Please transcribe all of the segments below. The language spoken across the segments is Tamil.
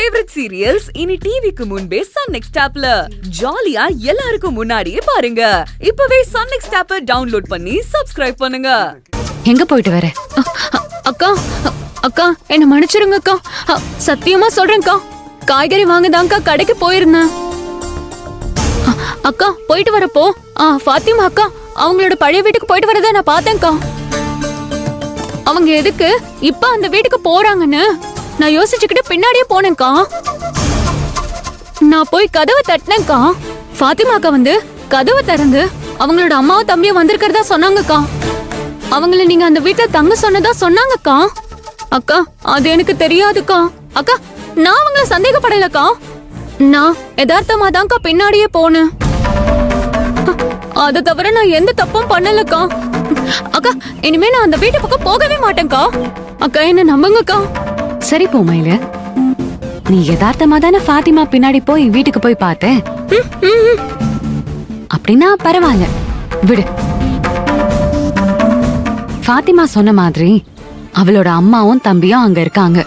ஃபேவரட் சீரியல்ஸ் இனி டிவிக்கு முன்பே சன் நெக்ஸ்ட் ஆப்ல ஜாலியா எல்லாருக்கும் முன்னாடியே பாருங்க. இப்பவே சன் நெக்ஸ்ட் ஆப்பை டவுன்லோட் பண்ணி சப்ஸ்கிரைப் பண்ணுங்க. எங்க போயிட்டு வர? அக்கா அக்கா என்ன மன்னிச்சிருங்க அக்கா. சத்தியமா சொல்றேன்க்கா, காய்கறி வாங்கதான்க்கா கடைக்கு போயிருந்தேன். அக்கா போயிட்டு வரப்போ ஃபாத்திமா அக்கா அவங்களோட பழைய வீட்டுக்கு போயிட்டு வரத நான் பார்த்தேன்க்கா. அவங்க எதுக்கு இப்ப அந்த வீட்டுக்கு போறாங்கன்னு நான் யோசிச்சுக்கிட்டு பின்னாடியே போனேன்க்கா. நான் போய் கதவை தட்டினேன்க்கா. ஃபாத்திமா அக்கா வந்து கதவை திறந்து அவங்களோட அம்மாவும் தம்பியும் வந்திருக்கிறதா சொன்னாங்கக்கா. அவங்கள நீங்க அந்த வீட்டுல தங்க சொன்னதா சொன்னாங்கக்கா. அக்கா அது எனக்கு தெரியாதுக்கா. அக்கா நான் அவங்கள சந்தேகப்படலக்கா. நான் யதார்த்தமா தான்க்கா பின்னாடியே போனேன். அதை தவிர நான் எந்த தப்பும் பண்ணலக்கா. அக்கா இனிமே நான் அந்த வீட்டு பக்கம் போகவே மாட்டேன்க்கா. அக்கா என்ன நம்புங்கக்கா. சரி பூமையில, நீ யதார்த்தமா தானே ஃபாத்திமா பின்னாடி போய் வீட்டுக்கு போய் பார்த்த? அப்படின்னா பரவாயில்ல, விடு. ஃபாத்திமா சொன்ன மாதிரி அவளோட அம்மாவும் தம்பியும் அங்க இருக்காங்க.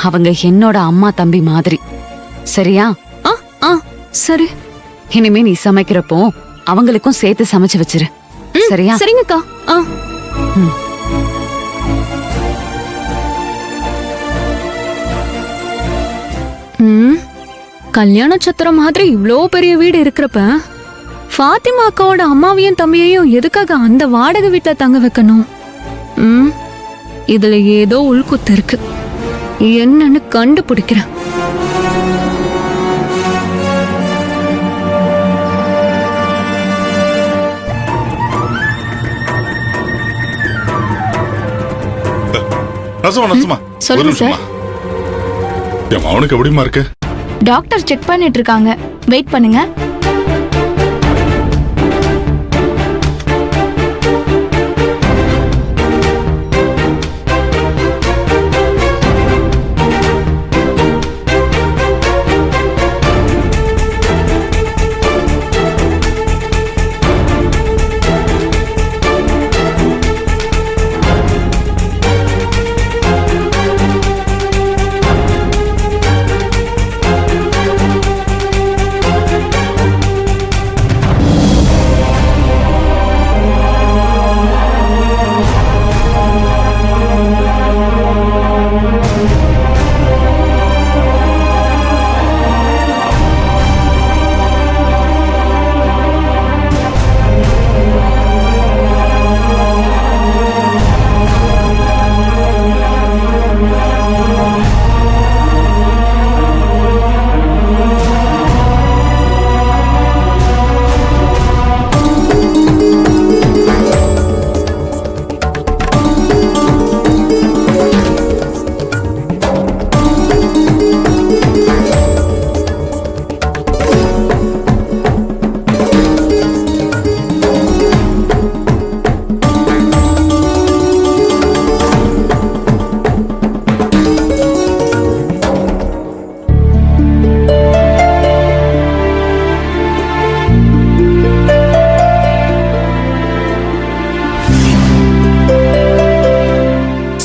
அவங்க என்னோட அம்மா தம்பி மாதிரி, சரியா? சரி. இனிமே நீ சமைக்கிறப்போ அவங்களுக்கும் சேர்த்து சமைச்சு வச்சிரு, சரியா? சரிங்கக்கா. கல்யாண சத்திரம் மாதிரி இவ்ளோ பெரிய வீடு இருக்கிறப்ப ஃபாத்திமா அக்காவோட அம்மாவையும் தம்பியையும் எதுக்காக அந்த வாடகை வீட்டுல தங்க வைக்கணும்? இதுல ஏதோ உள்குத்து இருக்கு, என்னன்னு கண்டுபிடிக்கிறேன். சொல்லுங்க சார். அவனுக்கு எப்படிமா இருக்கு? டாக்டர் செக் பண்ணிட்டு இருக்காங்க, வெயிட் பண்ணுங்க.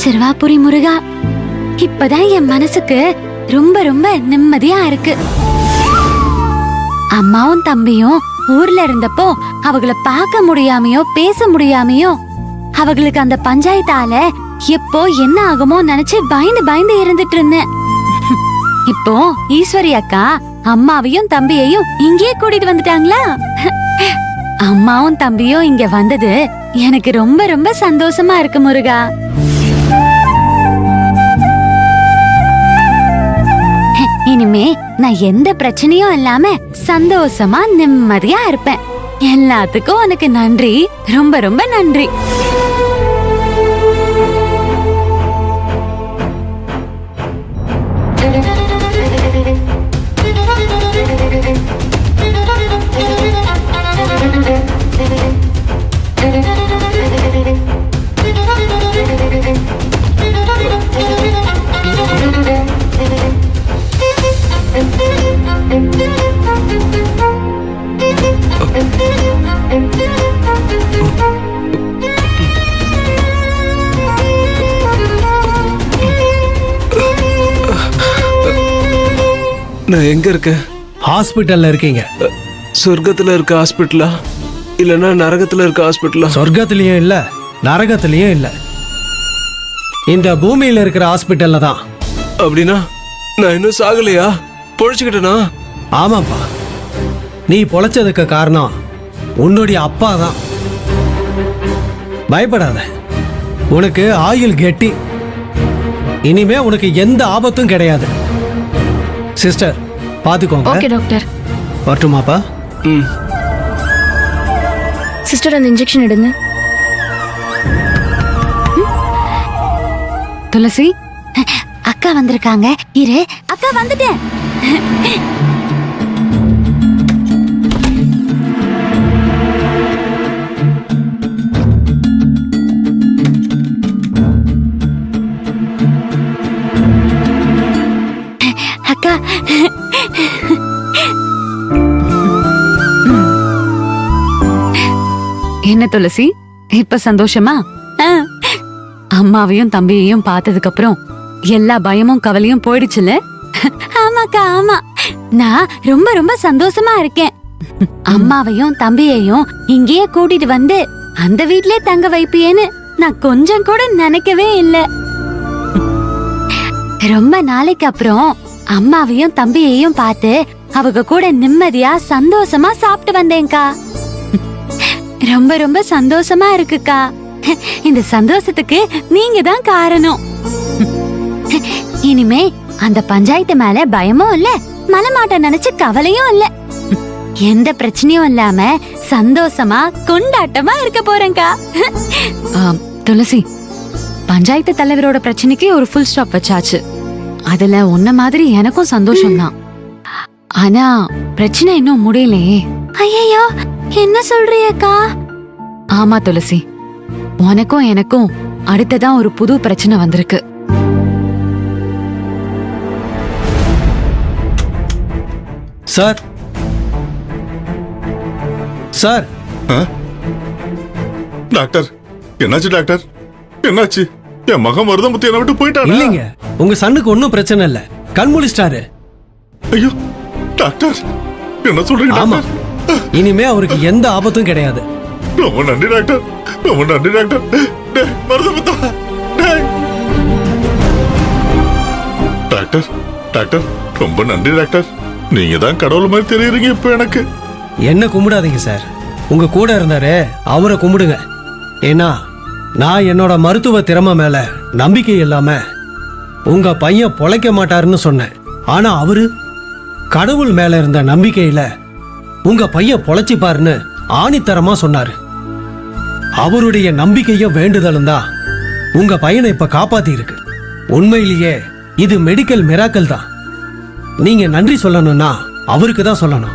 சிறுவாபுரி முருகா, இப்பதான் என் மனசுக்கு ரொம்ப ரொம்ப நிம்மதியா இருக்கு. அம்மாவும் தம்பியும் ஊர்ல இருந்தப்போ அவங்கள பார்க்க முடியாமையோ பேச முடியாமையோ அவங்களுக்கு அந்த பஞ்சாயத்தால எப்போ என்ன ஆகுமோ நினைச்சு பயந்து பயந்து இருந்துட்டு இருந்தேன். இப்போ ஈஸ்வரி அக்கா அம்மாவையும் தம்பியையும் இங்கே கூட்டிட்டு வந்துட்டாங்களா? அம்மாவும் தம்பியும் இங்க வந்தது எனக்கு ரொம்ப ரொம்ப சந்தோஷமா இருக்கு முருகா. இனிமே நான் எந்த பிரச்சனையும் இல்லாம சந்தோஷமா நிம்மதியா இருப்பேன். எல்லாத்துக்கும் உனக்கு நன்றி, ரொம்ப ரொம்ப நன்றி. நான் எங்க இருக்கேன்? ஹாஸ்பிட்டல்ல இருக்கீங்க. சொர்க்கத்துல இருக்க ஹாஸ்பிட்டலா இல்லனா நரகத்துல இருக்க ஹாஸ்பிட்டலா? சொர்க்கத்திலயும் இல்ல, நரகத்திலயும் இல்ல, இந்த பூமியில இருக்கிற ஹாஸ்பிட்டல்ல தான். அப்படின்னா நான் இன்னும் சாகலையா? பொழைச்சுக்கிட்டேனா? ஆமாப்பா, நீ பொழைச்சதுக்கு காரணம் உன்னுடைய அப்பா தான். பயப்படாத, உனக்கு ஆயுள் கெட்டி. இனிமே உனக்கு எந்த ஆபத்தும் கிடையாது. சிஸ்டர் பாத்துக்கோங்க. Okay doctor. வரட்டுமாப்பா? ம். சிஸ்டர் அந்த இன்ஜெக்ஷன் எடுங்க. துளசி, அக்கா வந்திருக்காங்க. இரு, அக்கா வந்துட்டேன். அக்கா, என்ன துளசி, இப்ப சந்தோஷமா? அம்மாவையும் தம்பியையும் பார்த்ததுக்கு அப்புறம் எல்லா பயமும் கவலையும் போயிடுச்சுல? ஆமாக்கா, ஆமா. நான் ரொம்ப ரொம்ப சந்தோஷமா இருக்கேன். அம்மாவையும் தம்பியையும் இங்கேயே கூட்டிட்டு வந்து அந்த வீட்லயே தங்க வைப்பியேன்னு நான் கொஞ்சம் கூட நினைக்கவே இல்ல. ரொம்ப நாளைக்கு அப்புறம் அம்மாவையும் தம்பியையும் பார்த்து அவங்க கூட நிம்மதியா சந்தோஷமா சாப்பிட்டு வந்தேன்க்கா. ரொம்ப ரொம்ப சந்தோஷமா இருக்குக்கா. இந்த சந்தோஷத்துக்கு நீங்க தான் காரணம். இனிமே அந்த பஞ்சாயத்து மேல பயமும் இல்ல, மலமாட்ட நினைச்சு கவலையும் இல்ல. எந்த பிரச்சனையும் இல்லாம சந்தோஷமா கொண்டாட்டமா இருக்க போறேன்க்கா. துளசி, பஞ்சாயத்து தலைவரோட பிரச்சனைக்கு ஒரு ஃபுல் ஸ்டாப் வச்சாச்சு. அதுல உன்ன மாதிரி எனக்கும் சந்தோஷம்தான். ஆனா பிரச்சனை இன்னும் முடியலையே. ஐயோ, என்ன சொல்றியக்கா? ஆமா துளசி, உனக்கும் எனக்கும் அடுத்ததான் ஒரு புது பிரச்சனை வந்திருக்கு. Sir, sir. டாக்டர், என்னாச்சு டாக்டர்? என்னாச்சு? என் மகன் மருதம் முத்தி என்ன விட்டு போயிட்டானா? இல்லைங்க, உங்க சன்னுக்கு ஒன்னும் பிரச்சனை இல்ல. கண் முழிச்சிட்டாரு. ஐயோ டாக்டர், என்ன சொல்றீங்க ஆமா, டாக்டர்? இனிமே அவருக்கு எந்த ஆபத்தும் கிடையாது. ரொம்ப நன்றி டாக்டர், ரொம்ப நன்றி டாக்டர். டேய், மருதம் முத்தா, டேய். டாக்டர், டாக்டர், ரொம்ப நன்றி டாக்டர். நீங்க தான் கடவுள் மாதிரி தெரியுறீங்க இப்ப எனக்கு. என்ன கும்பிடாதீங்க சார், உங்க கூட இருந்தாரு அவரை கும்பிடுங்க. ஏன்னா நான் என்னோட மருத்துவ திறமை மேல நம்பிக்கை இல்லாம உங்க பையன் பொழைக்க மாட்டாருன்னு சொன்னேன். ஆனா அவரு கடவுள் மேல இருந்த நம்பிக்கையில உங்க பையன் பொழைச்சிப்பாருன்னு ஆணித்தரமா சொன்னாரு. அவருடைய நம்பிக்கையும் வேண்டுதலும் தான் உங்க பையனை இப்ப காப்பாத்தி இருக்கு. உண்மையிலேயே இது மெடிக்கல் மிராக்கல் தான். நீங்க நன்றி சொல்லணும்னா அவருக்கு தான் சொல்லணும்.